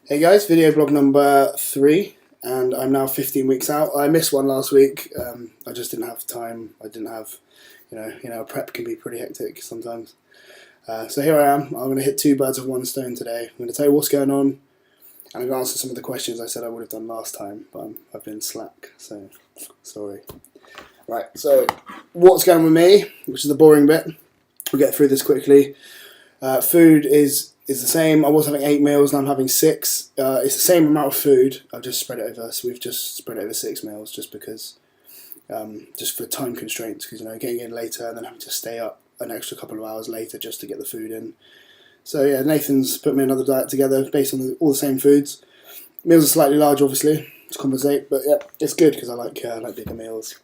Hey guys, video blog number 3, and I'm now 15 weeks out. I missed one last week. I just didn't have time. I didn't have, prep can be pretty hectic sometimes. So here I am. I'm going to hit 2 birds with 1 stone today. I'm going to tell you what's going on, and I'm going to answer some of the questions I said I would have done last time, but I've been slack, so sorry. Right, so what's going on with me, which is the boring bit. We'll get through this quickly. Food is the same. I was having 8 meals, now I'm having 6. It's the same amount of food. I've just spread it over, so we've just spread it over 6 meals just because, just for time constraints, because getting in later and then having to stay up an extra couple of hours later just to get the food in. So yeah, Nathan's put me another diet together based on all the same foods. Meals are slightly large, obviously, to compensate, but yeah, it's good because I like bigger meals.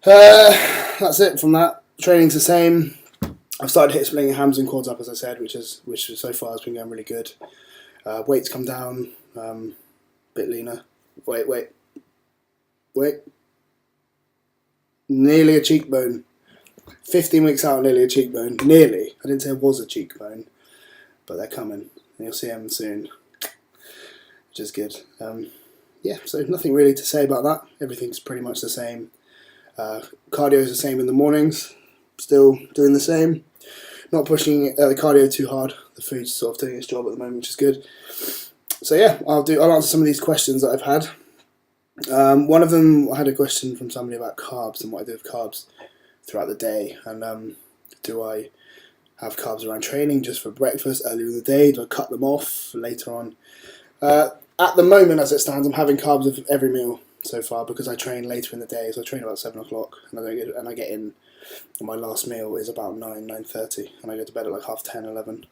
That's it from that. Training's the same. I've started hit splitting hams and quads up, as I said, which so far has been going really good. Weight's come down, bit leaner. Wait. Nearly a cheekbone. 15 weeks out, nearly a cheekbone. Nearly. I didn't say it was a cheekbone, but they're coming. And you'll see them soon, which is good. Yeah, so nothing really to say about that. Everything's pretty much the same. Cardio is the same in the mornings. Still doing the same. Not pushing the cardio too hard. The food's sort of doing its job at the moment, which is good. So yeah, I'll answer some of these questions that I've had. One of them, I had a question from somebody about carbs and what I do with carbs throughout the day, and do I have carbs around training just for breakfast earlier in the day? Do I cut them off later on? At the moment, as it stands, I'm having carbs with every meal so far because I train later in the day. So I train about 7 o'clock, and I get in. And my last meal is about 9:30, and I go to bed at like 10:30, 11.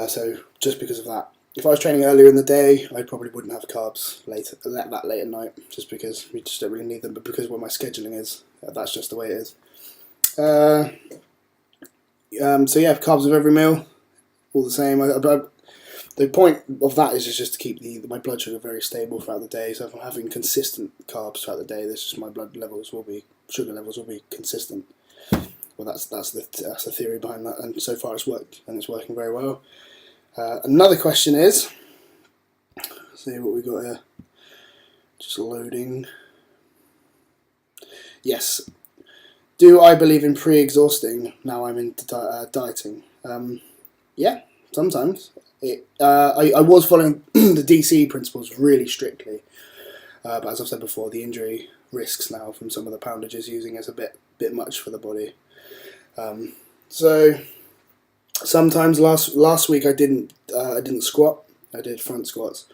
So just because of that, if I was training earlier in the day, I probably wouldn't have carbs that late at night, just because we just don't really need them. But because of what my scheduling is, that's just the way it is. So yeah, carbs with every meal, all the same. The point of that is just to keep my blood sugar very stable throughout the day. So if I'm having consistent carbs throughout the day, my sugar levels will be consistent. Well, that's the theory behind that, and so far it's worked, and it's working very well. Another question is, let's see what we got here. Just loading. Yes. Do I believe in pre-exhausting now I'm into dieting? Yeah, sometimes. I was following the DC principles really strictly, but as I've said before, the injury risks now from some of the poundages using is a bit much for the body. So sometimes last week I didn't squat. I did front squats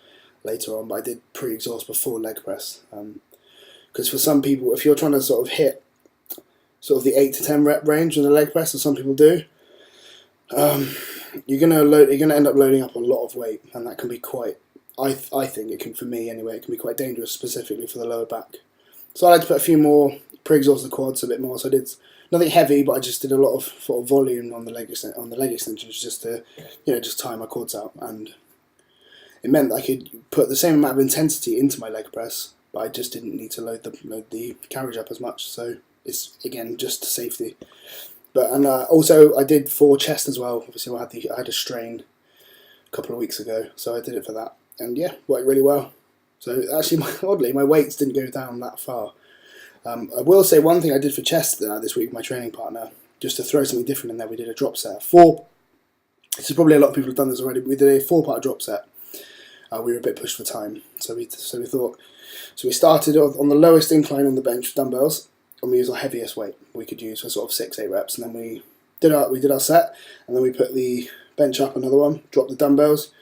later on, but I did pre-exhaust before leg press. Because for some people, if you're trying to sort of hit sort of the 8 to 10 rep range in the leg press, as some people do, you're gonna end up loading up a lot of weight, and that can be quite. I think it can, for me anyway, it can be quite dangerous, specifically for the lower back. So I like to put a few more pre-exhaust the quads a bit more. So I did nothing heavy, but I just did a lot of sort of volume on the leg extensions, just to just tire my quads out, and it meant that I could put the same amount of intensity into my leg press, but I just didn't need to load the carriage up as much. So it's again just safety. But also I did for chest as well. Obviously, I had a strain a couple of weeks ago, so I did it for that, and yeah, worked really well. So actually, oddly, my weights didn't go down that far. I will say one thing I did for chest this week with my training partner, just to throw something different in there. We did a drop set. This is probably a lot of people have done this already. But we did a 4-part drop set. We were a bit pushed for time, so we started on the lowest incline on the bench with dumbbells. And we used our heaviest weight we could use for sort of 6-8 reps, and then we did our set, and then we put the bench up another one, dropped the dumbbells,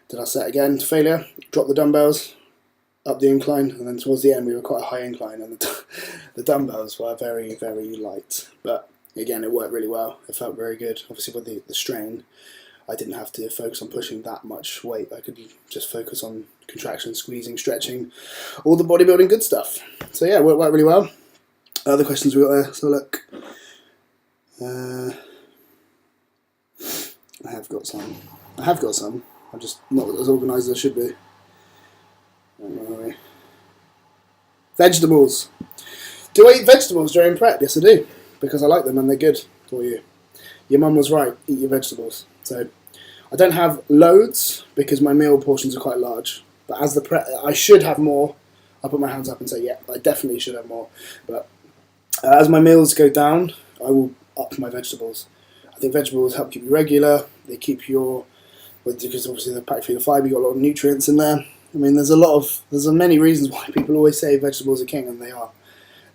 did our set again to failure, dropped the dumbbells, up the incline, and then towards the end we were quite a high incline, and the dumbbells were very, very light. But again, it worked really well. It felt very good. Obviously, with the strain, I didn't have to focus on pushing that much weight. I could just focus on contraction, squeezing, stretching, all the bodybuilding good stuff. So yeah, it worked really well. Other questions we got there. So look, I have got some. I'm just not as organised as I should be. Vegetables. Do I eat vegetables during prep? Yes, I do, because I like them and they're good for you. Your mum was right. Eat your vegetables. So I don't have loads because my meal portions are quite large. But as I should have more. I'll put my hands up and say, yeah, I definitely should have more. But as my meals go down, I will up my vegetables. I think vegetables help keep you regular. They keep your, because obviously they're packed full of fibre, you've got a lot of nutrients in there. I mean, there's many reasons why people always say vegetables are king, and they are.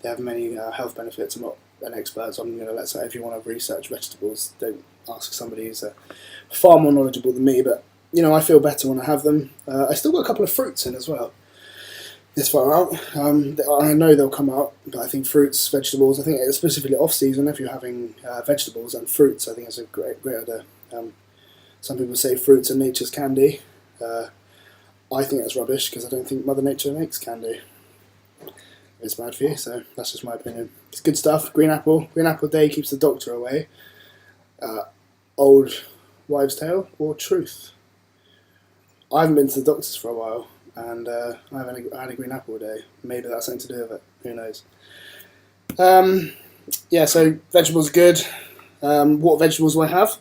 They have many health benefits. I'm not an expert, so I'm going to let say if you want to research vegetables, don't ask somebody who's far more knowledgeable than me. But I feel better when I have them. I still got a couple of fruits in as well. This far out, I know they'll come out, but I think fruits, vegetables. I think specifically off season, if you're having vegetables and fruits, I think it's a great idea. Some people say fruits are nature's candy. I think that's rubbish because I don't think Mother Nature makes candy. It's bad for you, so that's just my opinion. It's good stuff. Green apple day keeps the doctor away. Old wives' tale or truth? I haven't been to the doctors for a while, and I had a green apple day. Maybe that's something to do with it. Who knows? Yeah, so vegetables are good. What vegetables do I have?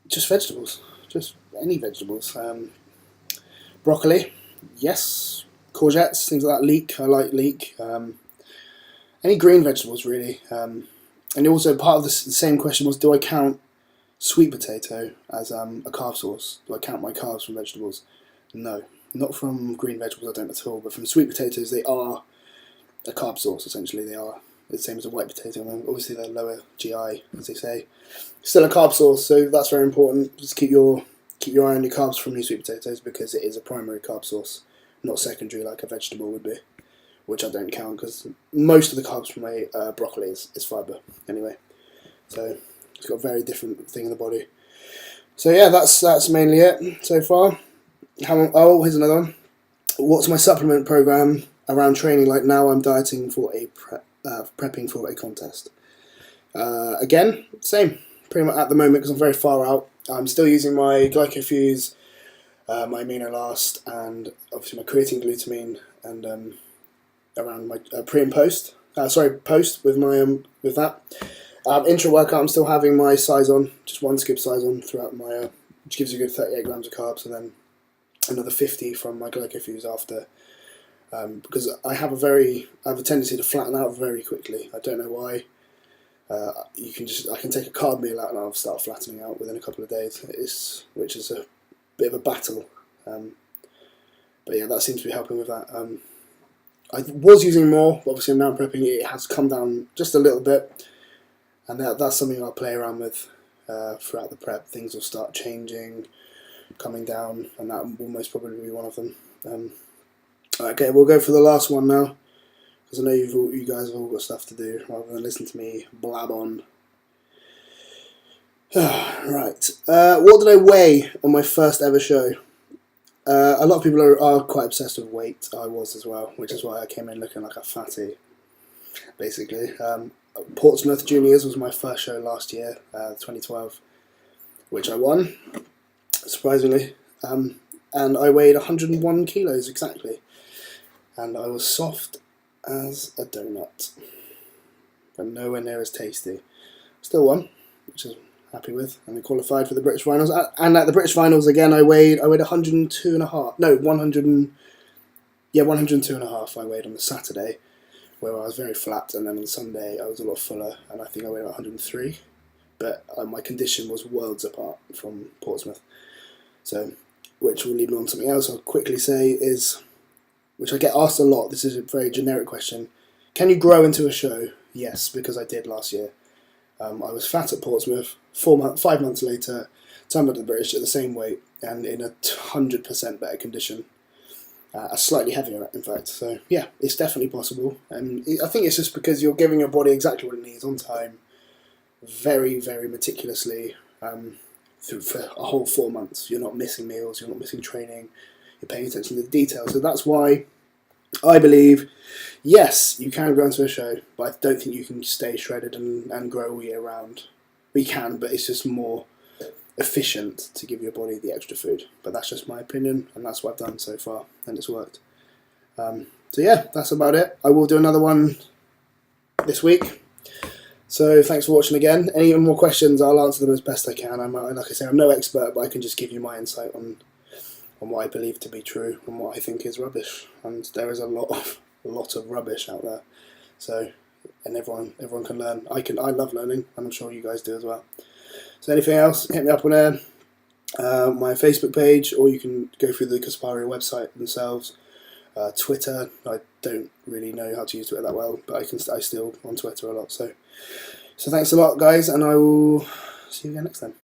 Just vegetables. Just any vegetables. Broccoli, yes. Courgettes, things like that. Leek, I like leek. Any green vegetables, really. And also part of the same question was, do I count sweet potato as a carb source? Do I count my carbs from vegetables? No, not from green vegetables, I don't at all. But from sweet potatoes, they are a carb source, essentially. They are the same as a white potato. I mean, obviously, they're lower GI, as they say. Still a carb source, so that's very important. Just keep your eye on your carbs from your sweet potatoes because it is a primary carb source, not secondary like a vegetable would be, which I don't count because most of the carbs from my broccoli is fibre anyway. So it's got a very different thing in the body. So yeah, that's mainly it so far. Here's another one. What's my supplement program around training? Like now, I'm dieting for prepping for a contest. Again, same. Pretty much at the moment because I'm very far out. I'm still using my glycofuse, my aminolast, and obviously my creatine glutamine, and around my pre and post. Post with my with that. Intra workout, I'm still having my size on, just one scoop size on throughout my, which gives you a good 38 grams of carbs, and then another 50 from my glycofuse after. Because I have a tendency to flatten out very quickly. I don't know why. I can take a carb meal out and I'll start flattening out within a couple of days, which is a bit of a battle. But yeah, that seems to be helping with that. I was using more, but obviously now I'm prepping. It has come down just a little bit, and that's something I'll play around with throughout the prep. Things will start changing, coming down, and that will most probably be one of them. Okay, we'll go for the last one now, because I know you guys have all got stuff to do rather than listen to me blab on. Right, what did I weigh on my first ever show? A lot of people are quite obsessed with weight. I was as well, which is why I came in looking like a fatty, basically. Portsmouth Juniors was my first show last year, 2012, which I won, surprisingly. And I weighed 101 kilos exactly. And I was soft as a donut, but nowhere near as tasty. Still won, which is happy with, and we qualified for the British Finals. And at the British Finals again, I weighed 102 and a half. No, 102 and a half. I weighed on the Saturday, where I was very flat, and then on Sunday I was a lot fuller, and I think I weighed 103. But my condition was worlds apart from Portsmouth. So, which will lead me on to something else I'll quickly say is, which I get asked a lot. This is a very generic question. Can you grow into a show? Yes, because I did last year. I was fat at Portsmouth. 5 months later, turned up to the British at the same weight and in 100% better condition. Slightly heavier, in fact. So yeah, it's definitely possible. And I think it's just because you're giving your body exactly what it needs on time, very, very meticulously, for a whole 4 months. You're not missing meals. You're not missing training. You're paying attention to the details. So that's why I believe, yes, you can grow into a show, but I don't think you can stay shredded and grow all year round. We can, but it's just more efficient to give your body the extra food. But that's just my opinion, and that's what I've done so far, and it's worked. So yeah, that's about it. I will do another one this week. So thanks for watching again. Any more questions, I'll answer them as best I can. Like I say, I'm no expert, but I can just give you my insight on what I believe to be true and what I think is rubbish. And there is a lot of rubbish out there. So, and everyone can learn. I love learning, and I'm sure you guys do as well. So anything else, hit me up on there. My Facebook page, or you can go through the Kasparia website themselves. Twitter, I don't really know how to use Twitter that well, but I still on Twitter a lot. So thanks a lot, guys, and I will see you again next time.